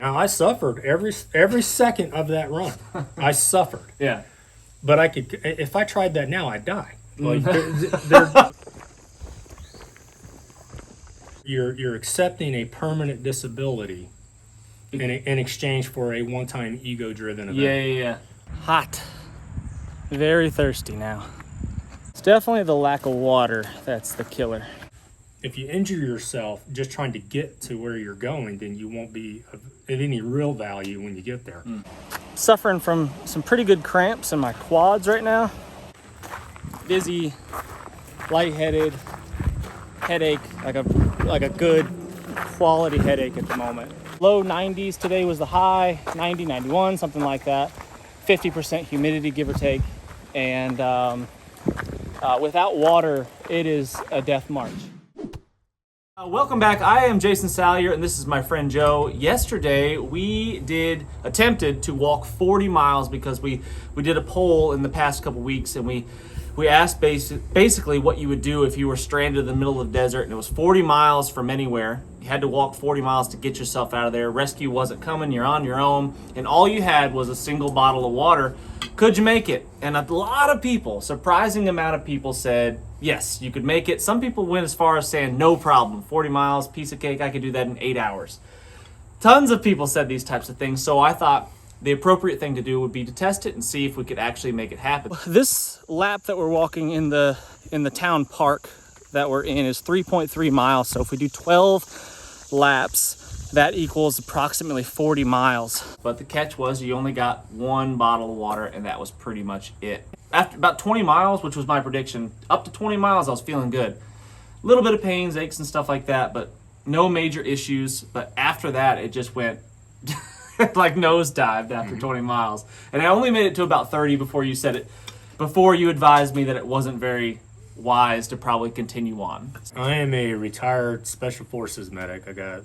Now I suffered every second of that run. I suffered. Yeah. But I could, if I tried that now, I'd die. Like you're accepting a permanent disability in exchange for a one-time ego-driven event. Yeah. Hot. Very thirsty now. It's definitely the lack of water that's the killer. If you injure yourself just trying to get to where you're going, then you won't be of any real value when you get there. Suffering from some pretty good cramps in my quads right now. Dizzy, lightheaded, headache, like a good quality headache at the moment. Low 90s today was the high, 90, 91, something like that. 50% humidity, give or take. And without water, it is a death march. Welcome back. I am Jason Salyer, and this is my friend Joe. Yesterday, we attempted to walk 40 miles because we did a poll in the past couple weeks, and we asked basically what you would do if you were stranded in the middle of the desert, and it was 40 miles from anywhere. You had to walk 40 miles to get yourself out of there. Rescue wasn't coming. You're on your own, and all you had was a single bottle of water. Could you make it? And a lot of people, surprising amount of people said, yes, you could make it. Some people went as far as saying, no problem, 40 miles, piece of cake, I could do that in 8 hours. Tons of people said these types of things, so I thought the appropriate thing to do would be to test it and see if we could actually make it happen. This lap that we're walking in the town park that we're in is 3.3 miles, so if we do 12 laps, that equals approximately 40 miles. But the catch was you only got one bottle of water, and that was pretty much it. After about 20 miles, which was my prediction, up to 20 miles, I was feeling good. A little bit of pains, aches, and stuff like that, but no major issues. But after that, it just went like nosedived after 20 miles. And I only made it to about 30 before you advised me that it wasn't very wise to probably continue on. I am a retired Special Forces medic. I got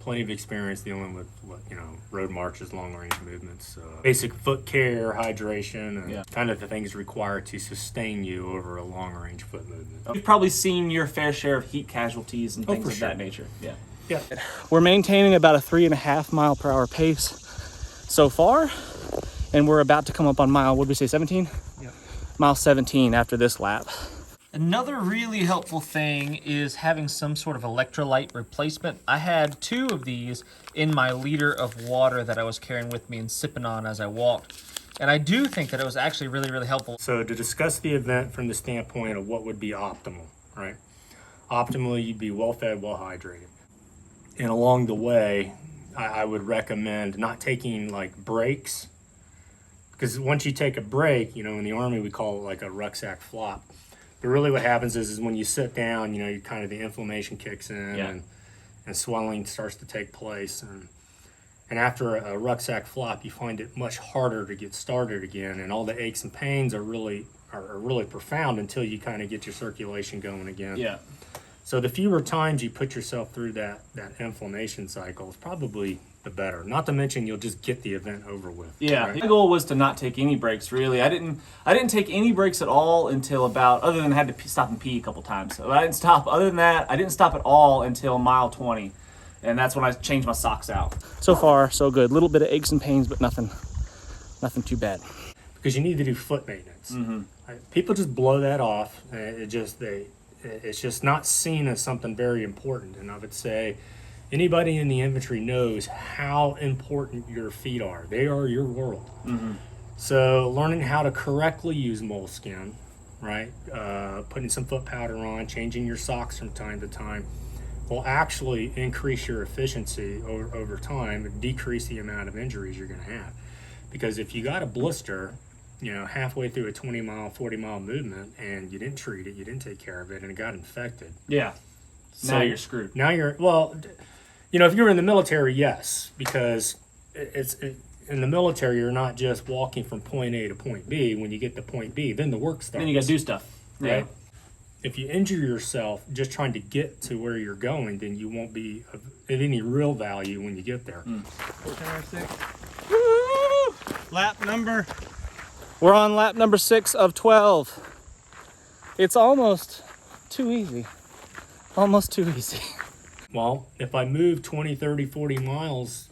plenty of experience dealing with road marches, long range movements, basic foot care, hydration, and kind of the things required to sustain you over a long range foot movement. You've probably seen your fair share of heat casualties and things of that nature. Yeah. We're maintaining about a 3.5 mile per hour pace so far, and we're about to come up on mile, what did we say, 17? Yeah. Mile 17 after this lap. Another really helpful thing is having some sort of electrolyte replacement. I had 2 of these in my liter of water that I was carrying with me and sipping on as I walked. And I do think that it was actually really, really helpful. So to discuss the event from the standpoint of what would be optimal, right? Optimally, you'd be well-fed, well-hydrated. And along the way, I would recommend not taking like breaks, because once you take a break, in the Army, we call it like a rucksack flop. But really what happens is when you sit down, you kind of the inflammation kicks in and swelling starts to take place. And after a rucksack flop, you find it much harder to get started again. And all the aches and pains are really profound until you kind of get your circulation going again. Yeah. So the fewer times you put yourself through that inflammation cycle is probably the better. Not to mention you'll just get the event over with. Yeah, right? my goal was to not take any breaks, really. I didn't take any breaks at all until other than I had to stop and pee a couple times. So I didn't stop. Other than that, I didn't stop at all until mile 20. And that's when I changed my socks out. So far, so good. A little bit of aches and pains, but nothing too bad. Because you need to do foot maintenance. Mm-hmm. Right? People just blow that off. It's just not seen as something very important. And I would say anybody in the infantry knows how important your feet are. They are your world. Mm-hmm. So learning how to correctly use moleskin, right? Putting some foot powder on, changing your socks from time to time will actually increase your efficiency over time and decrease the amount of injuries you're going to have. Because if you got a blister, halfway through a 20-mile, 40-mile movement and you didn't treat it, you didn't take care of it, and it got infected. Yeah. So now you're screwed. Now if you're in the military, yes, because in the military, you're not just walking from point A to point B. When you get to point B, then the work starts. Then you got to do stuff. Right? Yeah. If you injure yourself just trying to get to where you're going, then you won't be of any real value when you get there. 6. Woo! Lap number. We're on lap number 6 of 12. It's almost too easy. Almost too easy. Well, if I move 20, 30, 40 miles,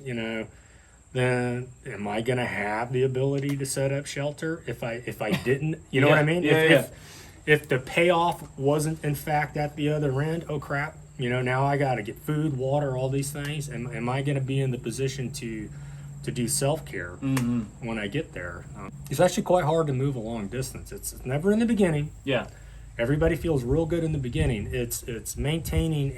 then am I going to have the ability to set up shelter if I didn't? You know what I mean? If the payoff wasn't in fact at the other end, oh crap, now I got to get food, water, all these things. Am I going to be in the position to do self-care when I get there? It's actually quite hard to move a long distance. It's never in the beginning. Yeah. Everybody feels real good in the beginning. It's maintaining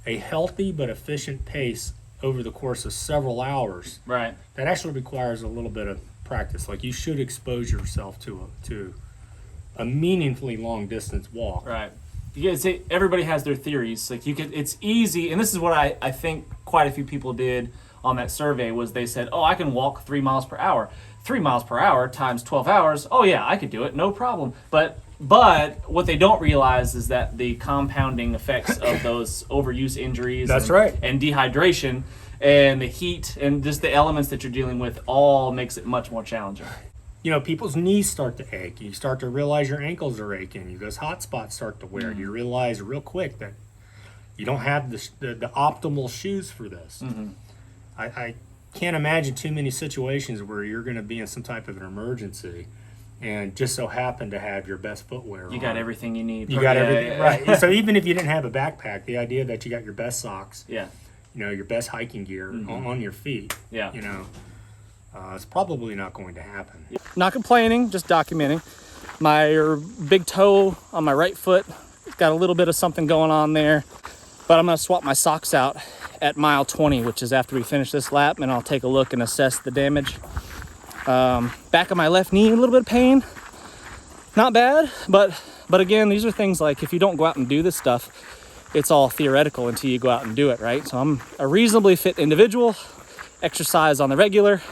a healthy but efficient pace over the course of several hours. Right. That actually requires a little bit of practice. Like, you should expose yourself to a meaningfully long distance walk. Right. Yeah, see, everybody has their theories. Like, it's easy, and this is what I think quite a few people did on that survey, was they said, oh, I can walk 3 miles per hour. 3 miles per hour times 12 hours, oh yeah, I could do it, no problem. But what they don't realize is that the compounding effects of those overuse injuries and dehydration and the heat and just the elements that you're dealing with all makes it much more challenging. People's knees start to ache. You start to realize your ankles are aching. Those hot spots start to wear. You realize real quick that you don't have the optimal shoes for this. I can't imagine too many situations where you're going to be in some type of an emergency and just so happen to have your best footwear on. You got everything you need. You got everything, right. So even if you didn't have a backpack, the idea that you got your best socks, your best hiking gear on your feet, it's probably not going to happen. Not complaining, just documenting. My big toe on my right foot, it's got a little bit of something going on there, but I'm going to swap my socks out at mile 20, which is after we finish this lap, and I'll take a look and assess the damage. Back of my left knee, a little bit of pain. Not bad, but again, these are things like, if you don't go out and do this stuff, it's all theoretical until you go out and do it, right? So I'm a reasonably fit individual, exercise on the regular,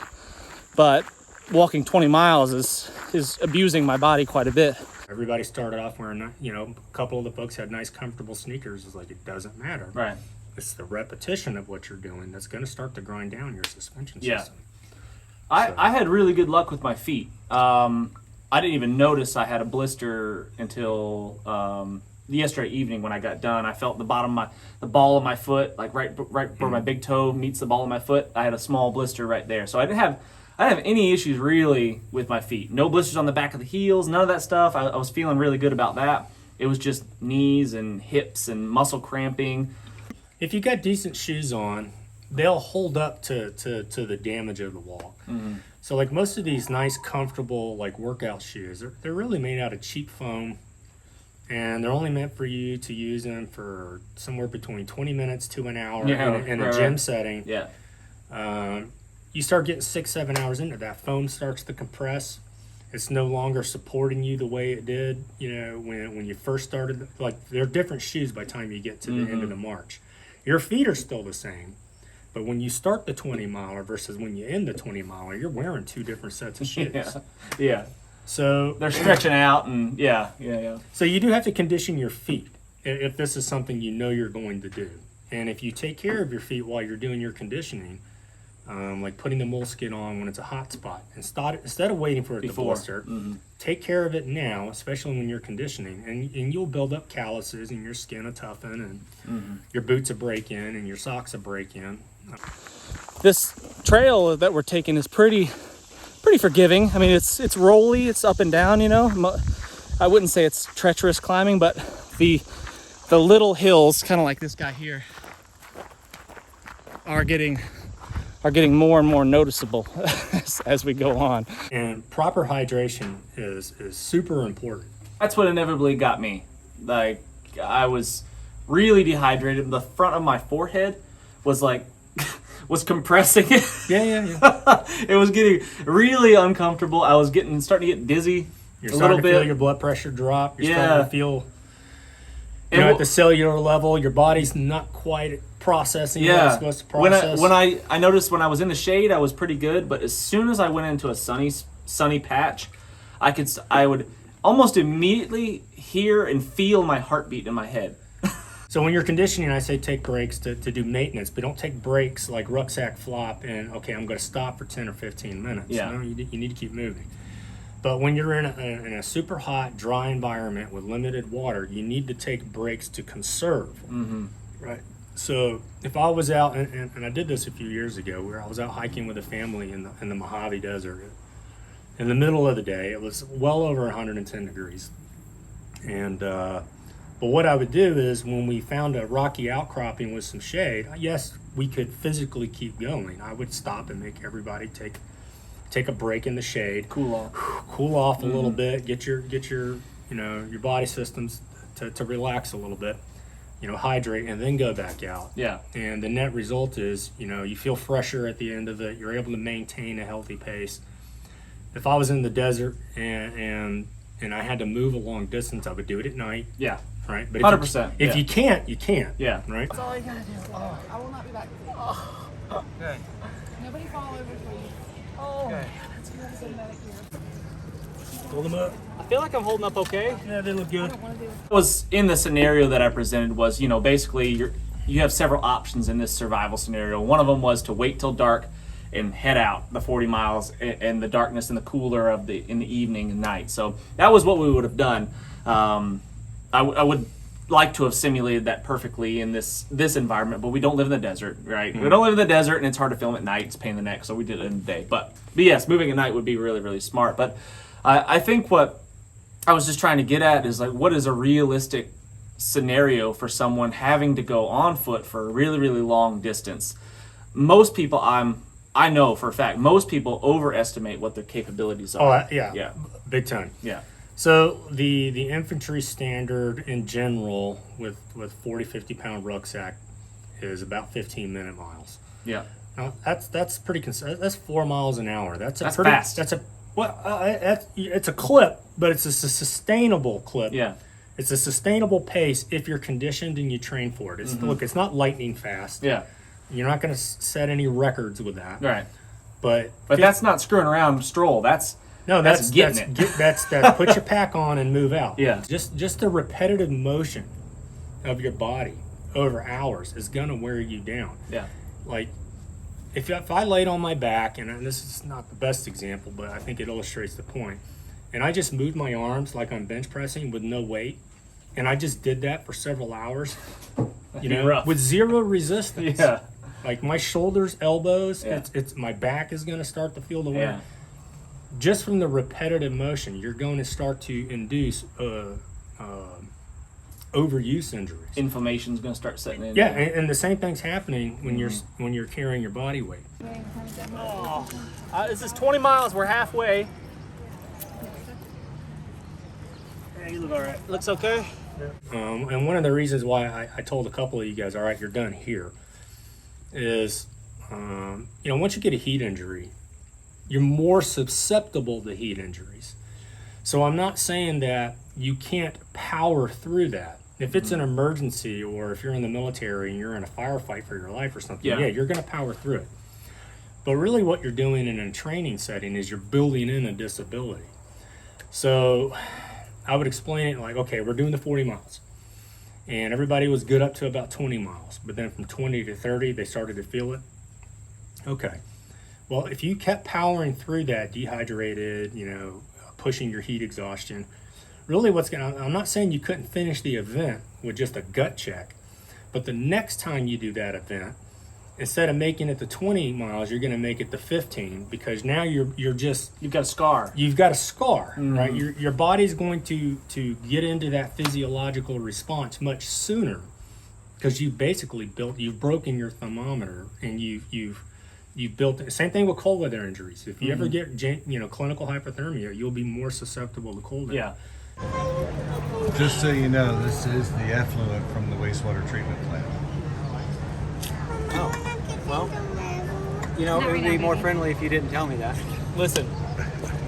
but walking 20 miles is abusing my body quite a bit. Everybody started off wearing, a couple of the folks had nice, comfortable sneakers. It's like, it doesn't matter. Right. It's the repetition of what you're doing that's going to start to grind down your suspension system. I had really good luck with my feet. I didn't even notice I had a blister until yesterday evening when I got done. I felt the ball of my foot, like right where my big toe meets the ball of my foot. I had a small blister right there. So I didn't have any issues really with my feet. No blisters on the back of the heels, none of that stuff. I was feeling really good about that. It was just knees and hips and muscle cramping. If you got decent shoes on, they'll hold up to the damage of the walk. So like most of these nice, comfortable like workout shoes, they're really made out of cheap foam, and they're only meant for you to use them for somewhere between 20 minutes to an hour in a gym setting. You start getting 6-7 hours into that, foam starts to compress. It's no longer supporting you the way it did, when you first started. Like, they're different shoes by the time you get to the end of the march. Your feet are still the same, but when you start the 20 miler versus when you end the 20 miler, you're wearing two different sets of shoes. So they're stretching out, and So you do have to condition your feet if this is something you're going to do. And if you take care of your feet while you're doing your conditioning, like putting the moleskin on when it's a hot spot, instead of waiting for it to blister, take care of it now, especially when you're conditioning, and you'll build up calluses, and your skin will toughen, and your boots will break in, and your socks will break in. This trail that we're taking is pretty forgiving. I mean, it's rolly, it's up and down, I wouldn't say it's treacherous climbing, but the little hills, kind of like this guy here, are getting more and more noticeable as we go on. And proper hydration is super important. That's what inevitably got me. Like, I was really dehydrated. The front of my forehead was was compressing. It was getting really uncomfortable. I was starting to get dizzy. You're starting to feel your blood pressure drop. You're starting to feel, at the cellular level, your body's not quite processing what it's supposed to process. When I noticed when I was in the shade, I was pretty good, but as soon as I went into a sunny patch, I would almost immediately hear and feel my heartbeat in my head. So when you're conditioning, I say take breaks to do maintenance, but don't take breaks like rucksack flop and, okay, I'm going to stop for 10 or 15 minutes. No, you need to keep moving. But when you're in a super hot, dry environment with limited water, you need to take breaks to conserve, right? So if I was out, and I did this a few years ago, where I was out hiking with a family in the Mojave Desert. In the middle of the day, it was well over 110 degrees. And but what I would do is when we found a rocky outcropping with some shade, yes, we could physically keep going. I would stop and make everybody take a break in the shade, Cool off. cool off a little bit, get your your body systems to relax a little bit, hydrate, and then go back out. Yeah. And the net result is, you feel fresher at the end of it. You're able to maintain a healthy pace. If I was in the desert and I had to move a long distance, I would do it at night. Yeah. Right. But 100%. if you can't, you can't. Yeah. Right. That's all you gotta do. I will not be back. Okay. Nobody fall over, please. Oh. Okay. Let's get a good medic here. Pull them up. I feel like I'm holding up okay. Yeah, they look good. I don't want to do Was in the scenario that I presented was, basically you have several options in this survival scenario. One of them was to wait till dark and head out the 40 miles in the darkness and the cooler in the evening and night. So that was what we would have done. I would like to have simulated that perfectly in this environment, but we don't live in the desert, right? We don't live in the desert, and it's hard to film at night. It's a pain in the neck, so we did it in the day. But yes, moving at night would be really, really smart. But I think what I was just trying to get at is, like, what is a realistic scenario for someone having to go on foot for a really, really long distance? Most people, I know for a fact, most people overestimate what their capabilities are. Yeah. Big time. Yeah. So the infantry standard in general with 40, 50 pound rucksack is about 15-minute miles. Yeah. Now that's pretty that's 4 miles an hour. That's That's pretty fast. it's a clip, but it's a sustainable clip. Yeah. It's a sustainable pace if you're conditioned and you train for it. Look, it's not lightning fast. Yeah. You're not going to set any records with that. Right. But that's not screwing around stroll. That's getting it. That's put your pack on and move out. Yeah. Just the repetitive motion of your body over hours is gonna wear you down. Yeah. Like if I laid on my back, and this is not the best example, but I think it illustrates the point, and I just moved my arms like I'm bench pressing with no weight, and I just did that for several hours, rough. with zero resistance. Yeah. Like my shoulders, elbows, Yeah. it's my back is gonna start to feel the wear. Yeah. Just from the repetitive motion, you're going to start to induce overuse injuries. Inflammation's going to start setting in. Yeah, and the same thing's happening when you're carrying your body weight. This is 20 miles. We're halfway. Yeah, you look all right. Looks okay. And one of the reasons why I told a couple of you guys, all right, you're done here, is once you get a heat injury, you're more susceptible to heat injuries. So I'm not saying that you can't power through that. If it's an emergency, or if you're in the military and you're in a firefight for your life or something, yeah you're going to power through it. But really what you're doing in a training setting is you're building in a disability. So I would explain it like, okay, we're doing the 40 miles. And everybody was good up to about 20 miles. But then from 20 to 30, they started to feel it. Okay. Well, if you kept powering through that, dehydrated, pushing your heat exhaustion, really I'm not saying you couldn't finish the event with just a gut check, but the next time you do that event, instead of making it to 20 miles, you're going to make it to 15, because now you've got a scar. You've got a scar, right? Your body's going to get into that physiological response much sooner, because you've broken your thermometer, and you've built it. Same thing with cold weather injuries. If you ever get clinical hypothermia, you'll be more susceptible to cold weather. Yeah. Just so you know, this is the effluent from the wastewater treatment plant. Well, it would be more friendly if you didn't tell me that. Listen,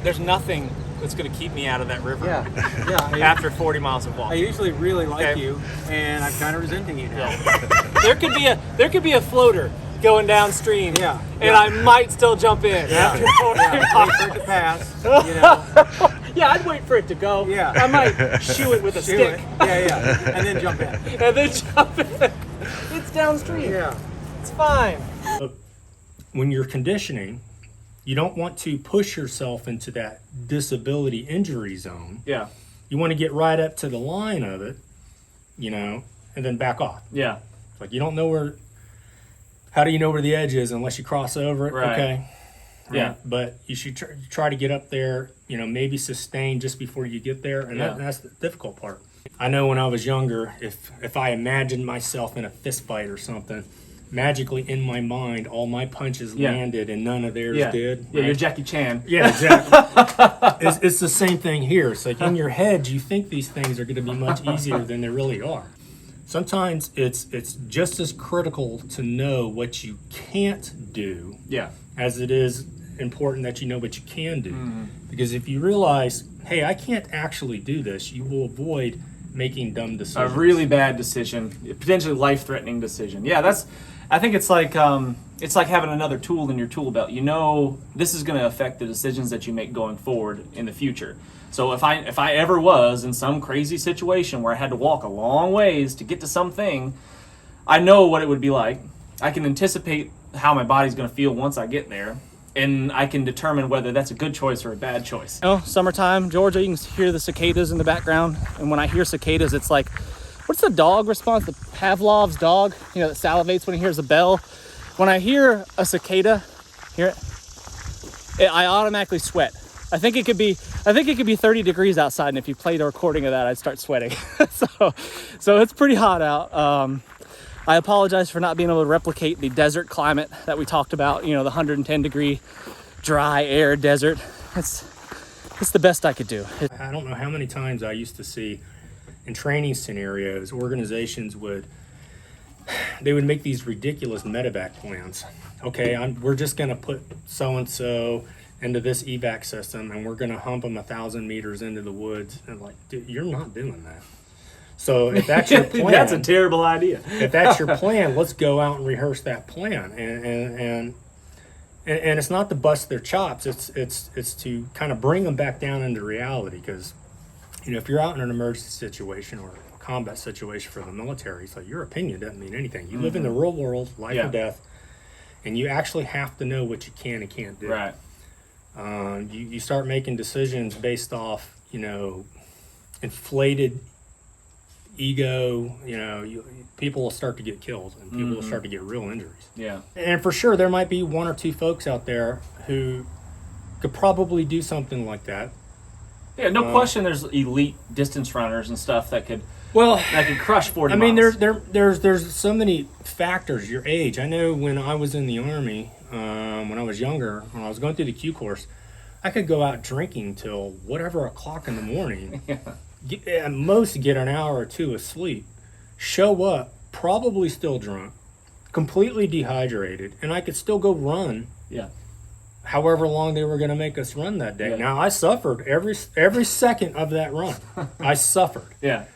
there's nothing that's going to keep me out of that river. Yeah. After 40 miles of I walking. usually really like Okay. you, and I'm kind of resenting you now. There could be a floater going downstream. Yeah. And I might still jump in. After 40 Wait for it to pass. Yeah, I'd wait for it to go. Yeah. I might shoo it with a Do stick. it. Yeah. And then jump in. And then jump in. It's downstream. Yeah. It's fine. When you're conditioning, you don't want to push yourself into that disability injury zone. Yeah. You want to get right up to the line of it, and then back off. Yeah. Like, you don't know where. How do you know where the edge is unless you cross over it? Right. Okay. Yeah. But you should try to get up there, maybe sustain just before you get there. And that's the difficult part. I know when I was younger, if I imagined myself in a fist fight or something, magically in my mind, all my punches landed and none of theirs did. Yeah, you're Jackie Chan. Yeah, exactly. It's the same thing here. It's like in your head, you think these things are going to be much easier than they really are. Sometimes it's just as critical to know what you can't do as it is important that you know what you can do. Because if you realize, hey, I can't actually do this, you will avoid making dumb decisions. A really bad decision, potentially life-threatening decision. Yeah, I think it's like having another tool in your tool belt. This is going to affect the decisions that you make going forward in the future. So if I ever was in some crazy situation where I had to walk a long ways to get to something, I know what it would be like. I can anticipate how my body's going to feel once I get there, and I can determine whether that's a good choice or a bad choice. Summertime, Georgia, you can hear the cicadas in the background, and when I hear cicadas, it's like, what's the dog response? The Pavlov's dog, that salivates when he hears a bell. When I hear a cicada, I automatically sweat. I think it could be 30 degrees outside, and if you played a recording of that, I'd start sweating. so it's pretty hot out. I apologize for not being able to replicate the desert climate that we talked about, the 110 degree dry air desert. It's the best I could do. I don't know how many times I used to see in training scenarios, organizations would make these ridiculous medevac plans. Okay, we're just going to put so-and-so into this evac system, and we're going to hump them 1,000 meters into the woods. And like, dude, you're not doing that. So if that's your plan, that's a terrible idea. If that's your plan, let's go out and rehearse that plan. And it's not to bust their chops. It's to kind of bring them back down into reality. Because if you're out in an emergency situation or a combat situation for the military, so your opinion doesn't mean anything. You live in the real world, life or death, and you actually have to know what you can and can't do. Right. You start making decisions based off, inflated ego. People will start to get killed and people will start to get real injuries. Yeah. And for sure, there might be one or two folks out there who could probably do something like that. Yeah, no question. There's elite distance runners and stuff that could crush 40 I mean, miles. there's so many factors. Your age. I know when I was in the Army, when I was younger, when I was going through the Q course, I could go out drinking till whatever o'clock in the morning. At most get an hour or two of sleep, show up probably still drunk, completely dehydrated, and I could still go run. Yeah. However long they were going to make us run that day. Now I suffered every second of that run. I suffered. Yeah.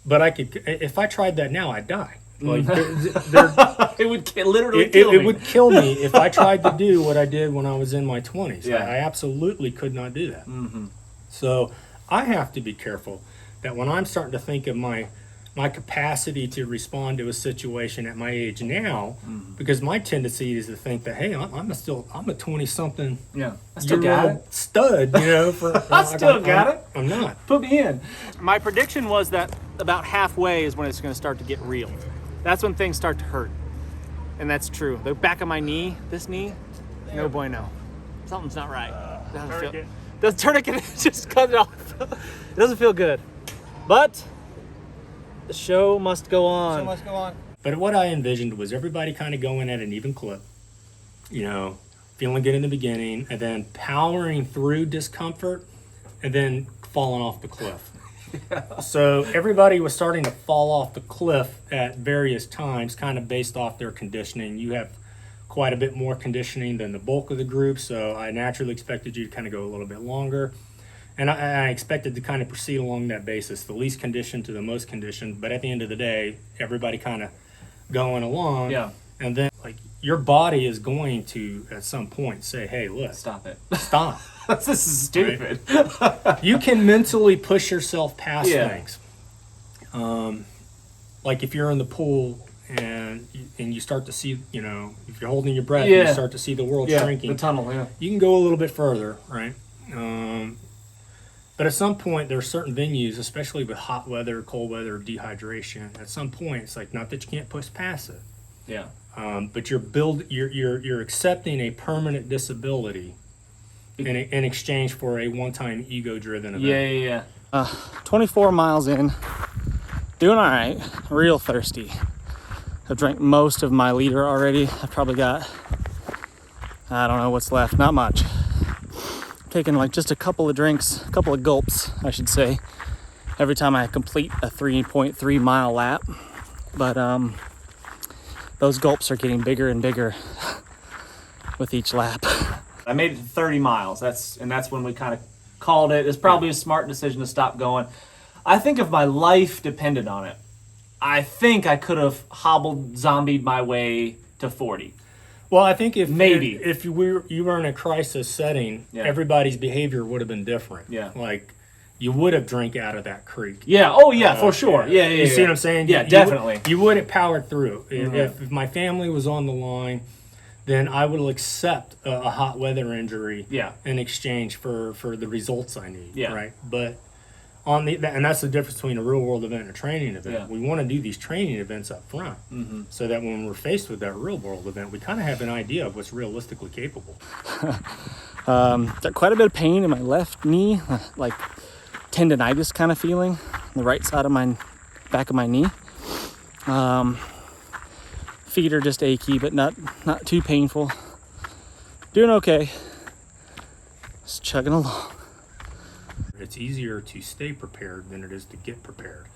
But I could, if I tried that now, I'd die. Like it would literally kill me. It would kill me if I tried to do what I did when I was in my 20s. Yeah. I absolutely could not do that. So I have to be careful that when I'm starting to think of my capacity to respond to a situation at my age now, because my tendency is to think that, hey, I'm a 20-something I still got it. stud, I still got it. I'm not. Put me in. My prediction was that about halfway is when it's going to start to get real. That's when things start to hurt. And that's true. The back of my knee, this knee, no bueno. Something's not right. The tourniquet just cut it off. It doesn't feel good. But the show must go on. But what I envisioned was everybody kind of going at an even clip, feeling good in the beginning, and then powering through discomfort, and then falling off the cliff. So everybody was starting to fall off the cliff at various times, kind of based off their conditioning. You have quite a bit more conditioning than the bulk of the group, so I naturally expected you to kind of go a little bit longer. And I expected to kind of proceed along that basis, the least conditioned to the most conditioned. But at the end of the day, everybody kind of going along. Yeah. And then, your body is going to, at some point, say, hey, look. Stop it. Stop. This is stupid. Right? You can mentally push yourself past things. Like if you're in the pool and you start to see, if you're holding your breath, you start to see the world shrinking. The tunnel, You can go a little bit further, right? But at some point, there are certain venues, especially with hot weather, cold weather, dehydration. At some point, it's like, not that you can't push past it, Yeah. but you're accepting a permanent disability in exchange for a one-time ego-driven event. Yeah. 24 miles in, doing all right, real thirsty. I've drank most of my liter already. I've probably got, I don't know what's left, not much. Taking like just a couple of drinks, a couple of gulps, I should say, every time I complete a 3.3 mile lap. But those gulps are getting bigger and bigger with each lap. I made it to 30 miles. That's when we kind of called it. It's probably a smart decision to stop going. I think if my life depended on it, I think I could have hobbled, zombied my way to 40. Well, I think if you were in a crisis setting, everybody's behavior would have been different. Yeah. Like, you would have drank out of that creek. Yeah. Oh, yeah, for sure. Yeah. You see what I'm saying? Yeah, definitely. You would have powered through. If my family was on the line, then I will accept a hot weather injury in exchange for the results I need. Yeah. Right. But and that's the difference between a real world event and a training event. Yeah. We want to do these training events up front, so that when we're faced with that real world event, we kind of have an idea of what's realistically capable. Got quite a bit of pain in my left knee, like tendonitis kind of feeling on the right side of my back of my knee. Feet are just achy, but not too painful. Doing okay. Just chugging along. It's easier to stay prepared than it is to get prepared,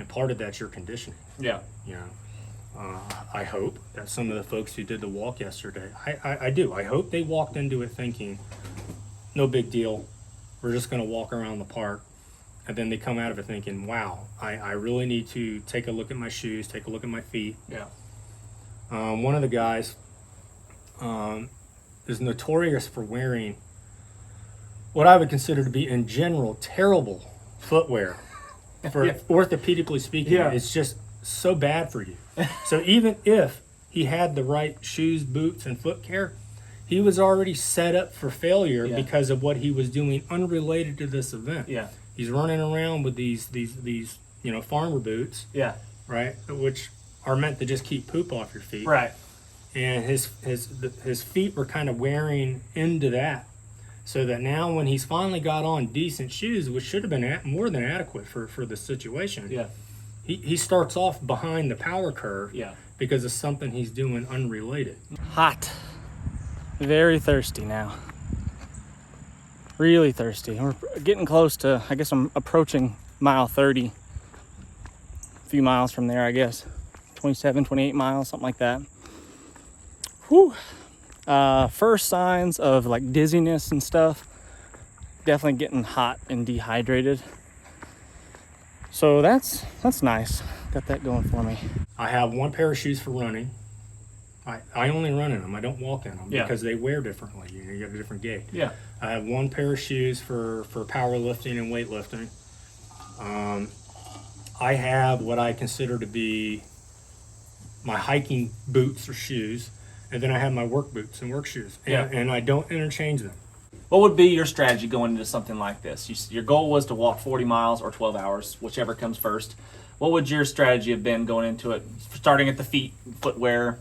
and part of that's your conditioning. Yeah. You know, I hope that some of the folks who did the walk yesterday, I do. I hope they walked into it thinking, no big deal. We're just going to walk around the park. And then they come out of it thinking, wow, I really need to take a look at my shoes, take a look at my feet. Yeah. One of the guys is notorious for wearing what I would consider to be, in general, terrible footwear. For orthopedically speaking, it's just so bad for you. So even if he had the right shoes, boots, and foot care, he was already set up for failure because of what he was doing unrelated to this event. Yeah. He's running around with these farmer boots. Yeah. Right, which are meant to just keep poop off your feet. Right. And his feet were kind of wearing into that. So that now when he's finally got on decent shoes, which should have been more than adequate for the situation, he starts off behind the power curve because of something he's doing unrelated. Hot. Very thirsty now. Really thirsty. We're getting close to, I guess I'm approaching mile 30. A few miles from there, I guess. 27, 28 miles, something like that. Whew. First signs of like dizziness and stuff. Definitely getting hot and dehydrated. So that's nice. Got that going for me. I have one pair of shoes for running. I only run in them. I don't walk in them because they wear differently. You have a different gait. Yeah. I have one pair of shoes for powerlifting and weightlifting. I have what I consider to be my hiking boots or shoes, and then I have my work boots and work shoes, and I don't interchange them. What would be your strategy going into something like this? Your goal was to walk 40 miles or 12 hours, whichever comes first. What would your strategy have been going into it, starting at the feet, footwear?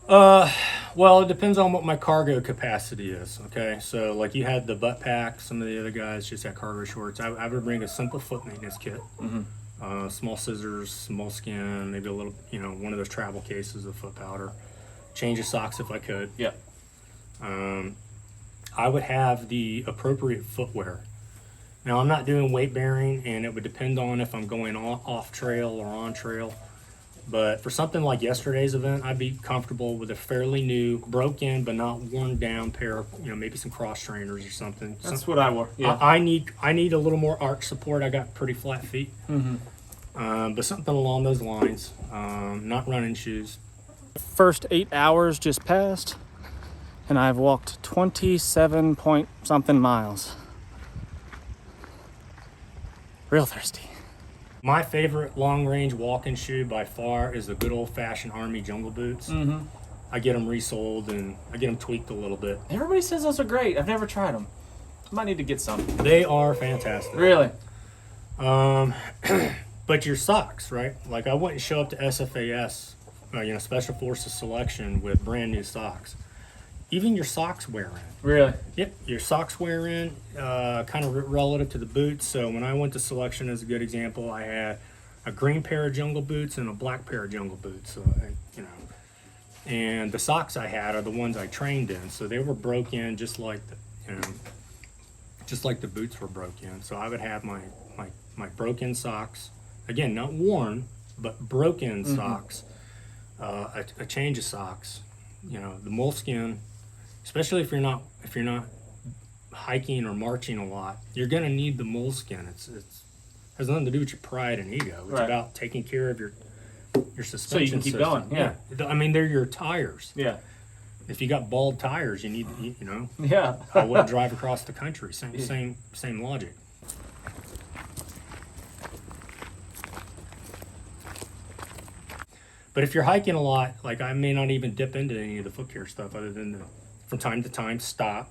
Well, it depends on what my cargo capacity is, okay? So, like, you had the butt pack, some of the other guys just had cargo shorts. I would bring a simple foot maintenance kit. Small scissors, small skin, maybe a little, one of those travel cases of foot powder. Change of socks if I could. Yep. I would have the appropriate footwear. Now, I'm not doing weight bearing, and it would depend on if I'm going off trail or on trail. But for something like yesterday's event, I'd be comfortable with a fairly new, broken but not worn down pair of, maybe some cross trainers or something. That's what I wore. Yeah. I need a little more arch support. I got pretty flat feet. But something along those lines. Not running shoes. First 8 hours just passed, and I've walked 27 point something miles. Real thirsty. My favorite long-range walking shoe by far is the good old-fashioned Army Jungle Boots. I get them resold and I get them tweaked a little bit. Everybody says those are great. I've never tried them. Might need to get some. They are fantastic. Really? But your socks, right? Like I wouldn't show up to SFAS, Special Forces Selection with brand new socks. Even your socks wear in. Really? Yep, your socks wear in, kind of relative to the boots. So when I went to selection, as a good example, I had a green pair of jungle boots and a black pair of jungle boots. So, and the socks I had are the ones I trained in. So they were broke in just like the boots were broke in. So I would have my broken socks, again, not worn, but broken socks, a change of socks, the moleskin. Especially if you're not hiking or marching a lot, you're gonna need the moleskin. It's has nothing to do with your pride and ego. It's about taking care of your suspension so you can keep system. going. Yeah. I mean, they're your tires. Yeah. If you got bald tires, you need Yeah. I wouldn't drive across the country. Same logic. But if you're hiking a lot, like I may not even dip into any of the foot care stuff other than from time to time stop,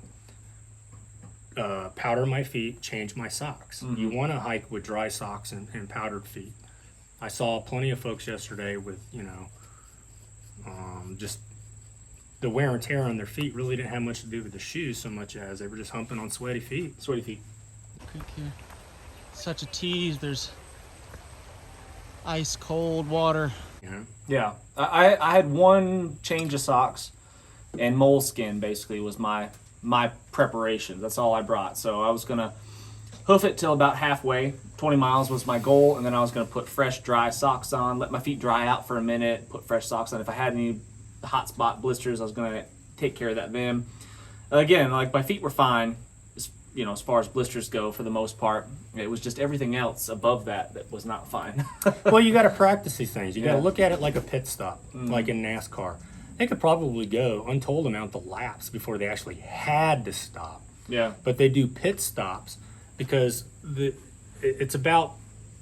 powder my feet, change my socks. Mm-hmm. You want to hike with dry socks and powdered feet. I saw plenty of folks yesterday with, just the wear and tear on their feet really didn't have much to do with the shoes so much as they were just humping on sweaty feet. Sweaty feet. Creek here. Such a tease. There's ice cold water. Yeah. I had one change of socks, and moleskin basically was my preparation. That's all I brought. So I was gonna hoof it till about halfway. 20 miles was my goal, and then I was gonna put fresh dry socks on, let my feet dry out for a minute, put fresh socks on. If I had any hot spot blisters, I was gonna take care of that then. Again, like my feet were fine, as far as blisters go for the most part. It was just everything else above that was not fine. Well, you got to practice these things. You got to look at it like a pit stop, like in NASCAR. They could probably go untold amount of laps before they actually had to stop. Yeah. But they do pit stops because it's about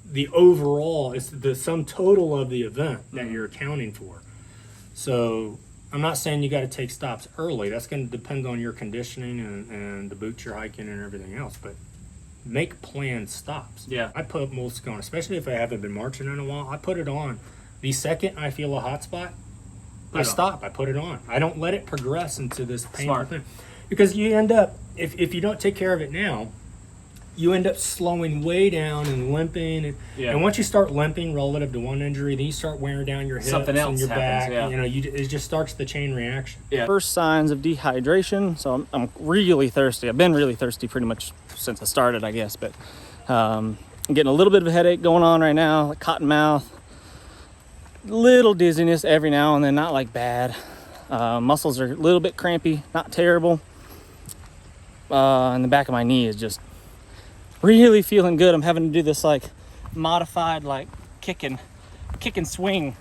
the overall, it's the sum total of the event that you're accounting for. So I'm not saying you got to take stops early. That's going to depend on your conditioning and the boots you're hiking and everything else. But make planned stops. Yeah. I put moleskin on, especially if I haven't been marching in a while. I put it on. The second I feel a hot spot, I stop. I put it on. I don't let it progress into this painful thing. Because you end up, if you don't take care of it now, you end up slowing way down and limping. And once you start limping relative to one injury, then you start wearing down your hips Something else and your happens, back. It just starts the chain reaction. Yeah. First signs of dehydration. So I'm really thirsty. I've been really thirsty pretty much since I started, I guess. But I'm getting a little bit of a headache going on right now, like cotton mouth. Little dizziness every now and then, not like bad. Muscles are a little bit crampy, not terrible. And the back of my knee is just really feeling good. I'm having to do this like modified like kick and swing.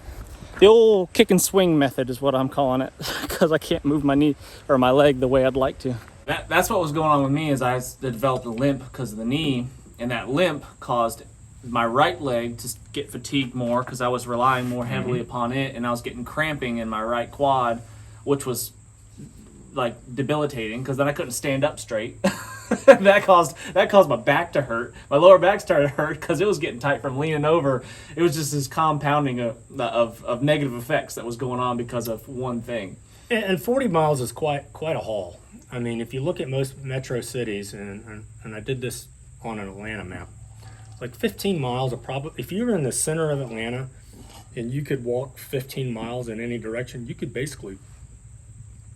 The old kick and swing method is what I'm calling it because I can't move my knee or my leg the way I'd like to. That's what was going on with me is I developed a limp because of the knee, and that limp caused my right leg to get fatigued more because I was relying more heavily upon it, and I was getting cramping in my right quad, which was like debilitating because then I couldn't stand up straight. that caused my back to hurt. My lower back started to hurt because it was getting tight from leaning over. It was just this compounding of negative effects that was going on because of one thing. And 40 miles is quite a haul. I mean, if you look at most metro cities, and I did this on an Atlanta map, like 15 miles are probably, if you were in the center of Atlanta and you could walk 15 miles in any direction, you could basically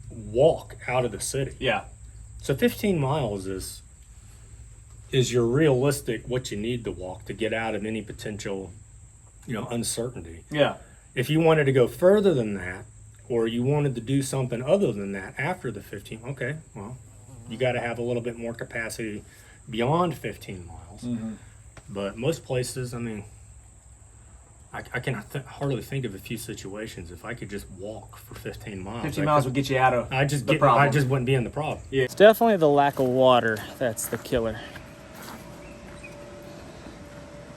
walk out of the city. Yeah. So 15 miles is your realistic what you need to walk to get out of any potential, uncertainty. Yeah. If you wanted to go further than that, or you wanted to do something other than that after the 15, okay, well, you got to have a little bit more capacity beyond 15 miles. Mm-hmm. But most places, I mean, I can hardly think of a few situations if I could just walk for 15 miles. 15 miles would get you out of the problem. I just wouldn't be in the problem. Yeah. It's definitely the lack of water that's the killer.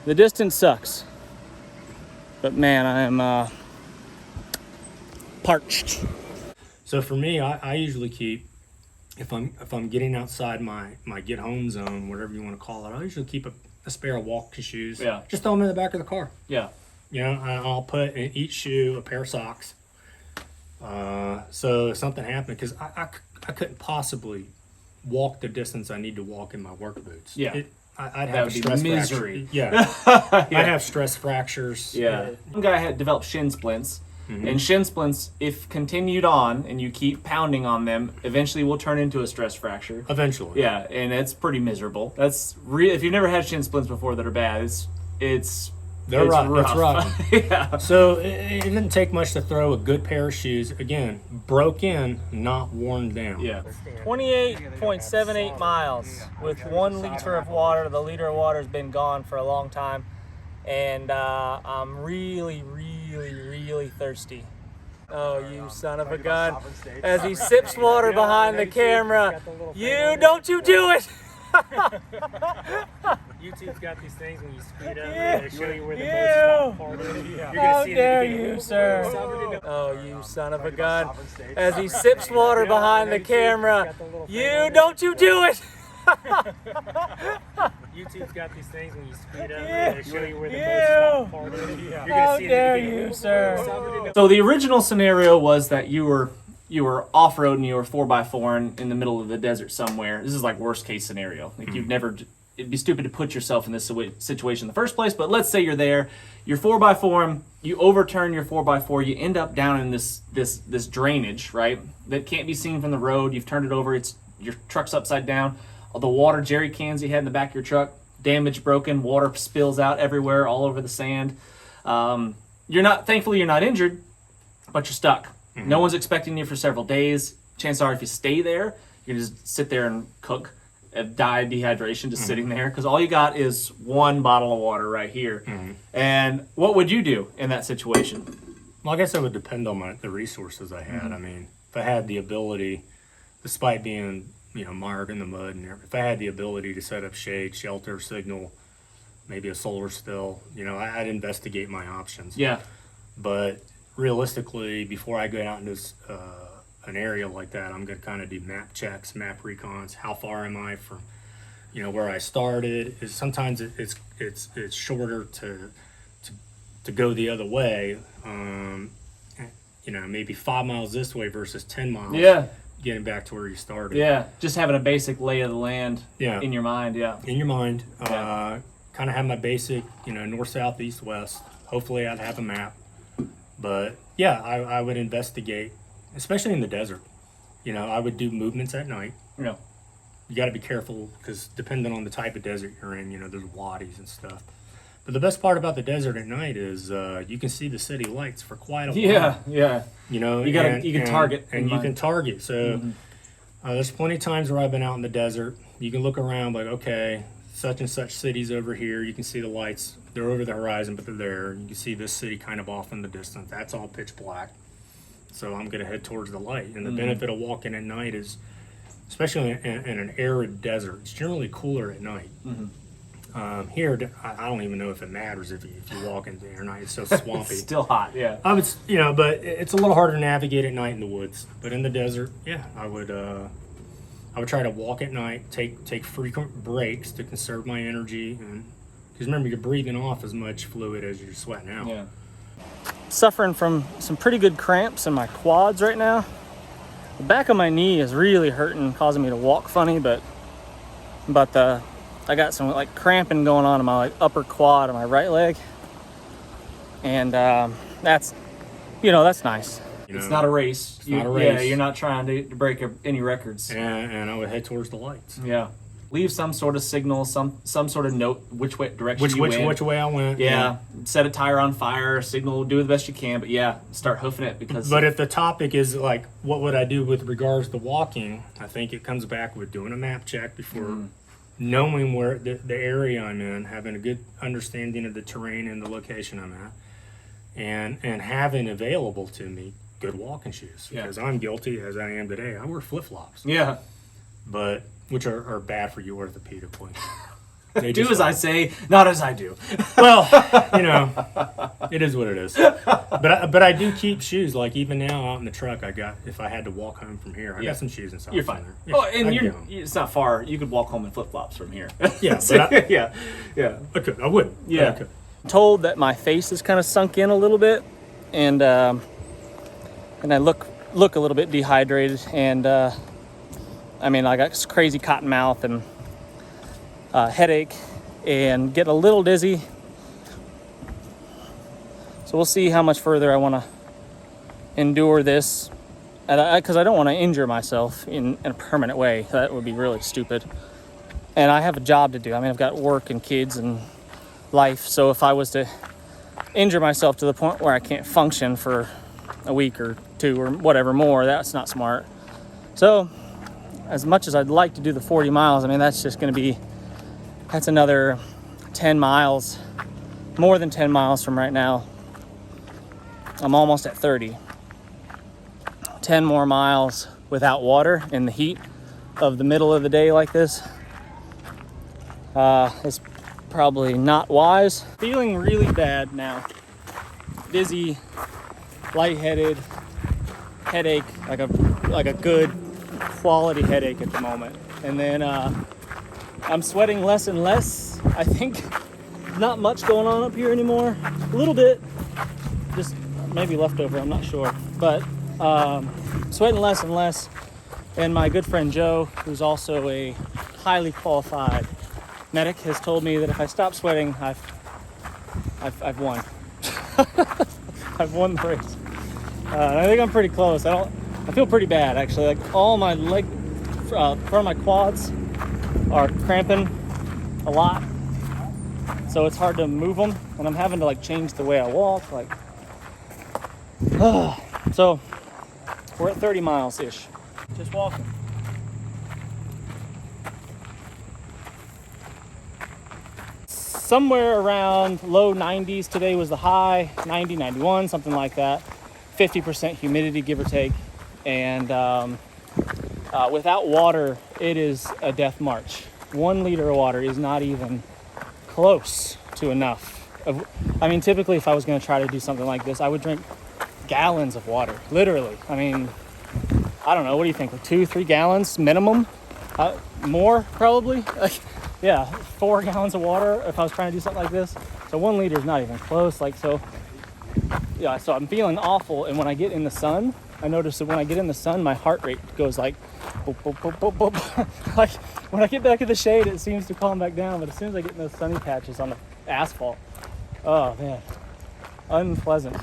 The distance sucks, but man, I am parched. So for me, I usually keep if I'm getting outside my get home zone, whatever you want to call it, I'll usually keep a spare of walking shoes. Yeah. Just throw them in the back of the car. Yeah. You know, I'll put in each shoe a pair of socks. So if something happened, because I couldn't possibly walk the distance I need to walk in my work boots. Yeah. I'd That have would be stress misery. fracture. Yeah. Yeah. I'd have stress fractures. Yeah. One guy had developed shin splints. And shin splints, if continued on and you keep pounding on them, eventually will turn into a stress fracture. Eventually. Yeah, and it's pretty miserable. That's if you've never had shin splints before that are bad, it's rough. rough. It's rough. Yeah. So it didn't take much to throw a good pair of shoes. Again, broke in, not worn down. Yeah. 28.78 miles with 1 liter of water. The liter of water has been gone for a long time, and I'm really thirsty. Oh, you son of a gun. As he sips water behind the camera. Don't you do it! YouTube's got these things when you speed up, they show you where the part is. How dare you, sir? Oh, you son of a gun. As he sips water behind the camera. Don't you do it! YouTube's got these things when you speed up, they show you where the part is. How dare you, sir? So the original scenario was that you were off-roading, you were 4x4 in the middle of the desert somewhere. This is like worst case scenario. Like it'd be stupid to put yourself in this situation in the first place, but let's say you're there, you're 4x4, you overturn your 4x4, you end up down in this drainage, right? That can't be seen from the road. You've turned it over, your truck's upside down. All the water jerry cans you had in the back of your truck, damaged, broken, water spills out everywhere, all over the sand. Thankfully you're not injured, but you're stuck. No one's expecting you for several days. Chances are if you stay there, you can just sit there and cook, die of dehydration just sitting there, because all you got is 1 bottle of water right here. And what would you do in that situation? Well, I guess it would depend on the resources I had. I mean, if I had the ability, despite being mired in the mud, and if I had the ability to set up shade, shelter, signal, maybe a solar still, I'd investigate my options. Yeah. But realistically, before I go out into an area like that, I'm going to kind of do map checks, map recons. How far am I from, where I started? Sometimes it's shorter to go the other way. Maybe 5 miles this way versus 10 miles. Yeah. Getting back to where you started. Yeah, just having a basic lay of the land in your mind, In your mind. Kind of have my basic, north, south, east, west. Hopefully I'd have a map. But yeah, I would investigate, especially in the desert. I would do movements at night. Yeah. You got to be careful because depending on the type of desert you're in, there's wadis and stuff. But the best part about the desert at night is you can see the city lights for quite a while. Yeah. You can target. And you can target. So there's plenty of times where I've been out in the desert. You can look around like, okay, such and such city's over here. You can see the lights. They're over the horizon, but they're there. You can see this city kind of off in the distance. That's all pitch black. So I'm going to head towards the light. And the benefit of walking at night is, especially in an arid desert, it's generally cooler at night. Here, I don't even know if it matters if you walk into there at night. It's so swampy. It's still hot, yeah. But it's a little harder to navigate at night in the woods. But in the desert, yeah, I would try to walk at night, take frequent breaks to conserve my energy, and because remember, you're breathing off as much fluid as you're sweating out. Yeah. Suffering from some pretty good cramps in my quads right now. The back of my knee is really hurting, causing me to walk funny, but I got some cramping going on in my upper quad on my right leg, and that's nice. It's not a race. It's not a race. Yeah, you're not trying to break any records. And I would head towards the lights. Yeah. Leave some sort of signal, some sort of note which direction you went. Which way I went. Yeah. Set a tire on fire, signal, do the best you can, but yeah, start hoofing it because. But if the topic is what would I do with regards to walking, I think it comes back with doing a map check before. Knowing where the area I'm in, having a good understanding of the terrain and the location I'm at, and having available to me good walking shoes. Because I'm guilty, as I am today, I wear flip-flops. Yeah. But which are bad for you orthopedically. They Do just as I say, not as I do. Well, you know, it is what it is. But I do keep shoes. Like even now out in the truck, if I had to walk home from here, I Yeah. got some shoes and socks. You're fine. in there. Yeah, Oh, I and can get home. it's not far. You could walk home in flip flops from here. Yeah, So, but yeah. I could. I would. Yeah. I could. Told that my face is kind of sunk in a little bit, and I look a little bit dehydrated, and I mean, I got this crazy cotton mouth and headache, and getting a little dizzy. So we'll see how much further I want to endure this, because I don't want to injure myself in a permanent way. That would be really stupid. And I have a job to do. I mean, I've got work and kids and life. So if I was to injure myself to the point where I can't function for a week or two or whatever more, that's not smart. So as much as I'd like to do the 40 miles, I mean, that's just going to be, that's another 10 miles, more than 10 miles from right now. I'm almost at 30. 10 more miles without water in the heat of the middle of the day like this is probably not wise. Feeling really bad now. Dizzy, lightheaded, headache, like a good quality headache at the moment. And then I'm sweating less and less. I think not much going on up here anymore. A little bit, just maybe leftover, I'm not sure. But sweating less and less. And my good friend Joe, who's also a highly qualified medic, has told me that if I stop sweating, I've won. I've won the race. I think I'm pretty close. I feel pretty bad actually. Like all my front of my quads are cramping a lot, so it's hard to move them, and I'm having to like change the way I walk. Like, so we're at 30 miles ish. Just walking. Somewhere around low 90s today was the high, 90, 91, something like that. 50% humidity, give or take. And without water, it is a death march. 1 liter of water is not even close to enough. I mean, typically if I was gonna try to do something like this, I would drink gallons of water, literally. I mean, I don't know, what do you think, like 2-3 gallons minimum? More, probably? Yeah, 4 gallons of water if I was trying to do something like this. So 1 liter is not even close. Like, so, yeah, so I'm feeling awful. And when I get in the sun, I notice that when I get in the sun, my heart rate goes like, boop, boop, boop, boop, boop. Like, when I get back in the shade, it seems to calm back down. But as soon as I get in those sunny patches on the asphalt, oh, man, unpleasant.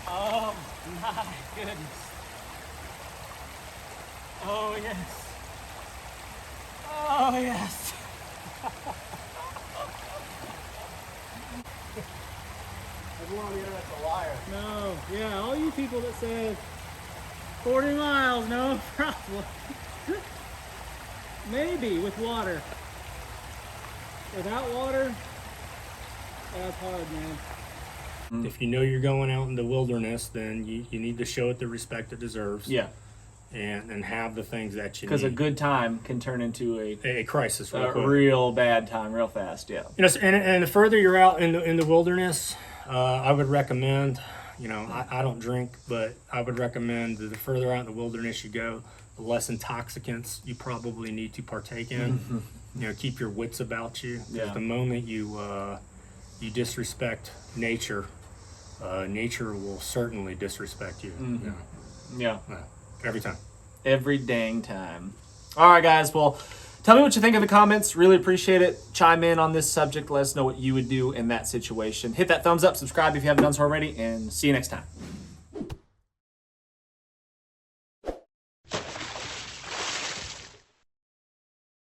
Oh, my goodness. Oh, yes. Oh, yes. That's a liar. No, yeah, all you people that said 40 miles, no problem. Maybe with water. Without water, that's hard, man. If you know you're going out in the wilderness, then you need to show it the respect it deserves. Yeah, And have the things that you because need. a good time can turn into A crisis, real a quick. real bad time real fast, yeah. You know, and the further you're out in the wilderness, I would recommend. You know, I don't drink, but I would recommend that the further out in the wilderness you go, the less intoxicants you probably need to partake in. Mm-hmm. You know, keep your wits about you. 'Cause Yeah. the moment you disrespect nature, nature will certainly disrespect you. Mm-hmm. You know, Yeah. every time. Every dang time. All right, guys. Well, tell me what you think in the comments. Really appreciate it. Chime in on this subject. Let us know what you would do in that situation. Hit that thumbs up, subscribe if you haven't done so already, and see you next time.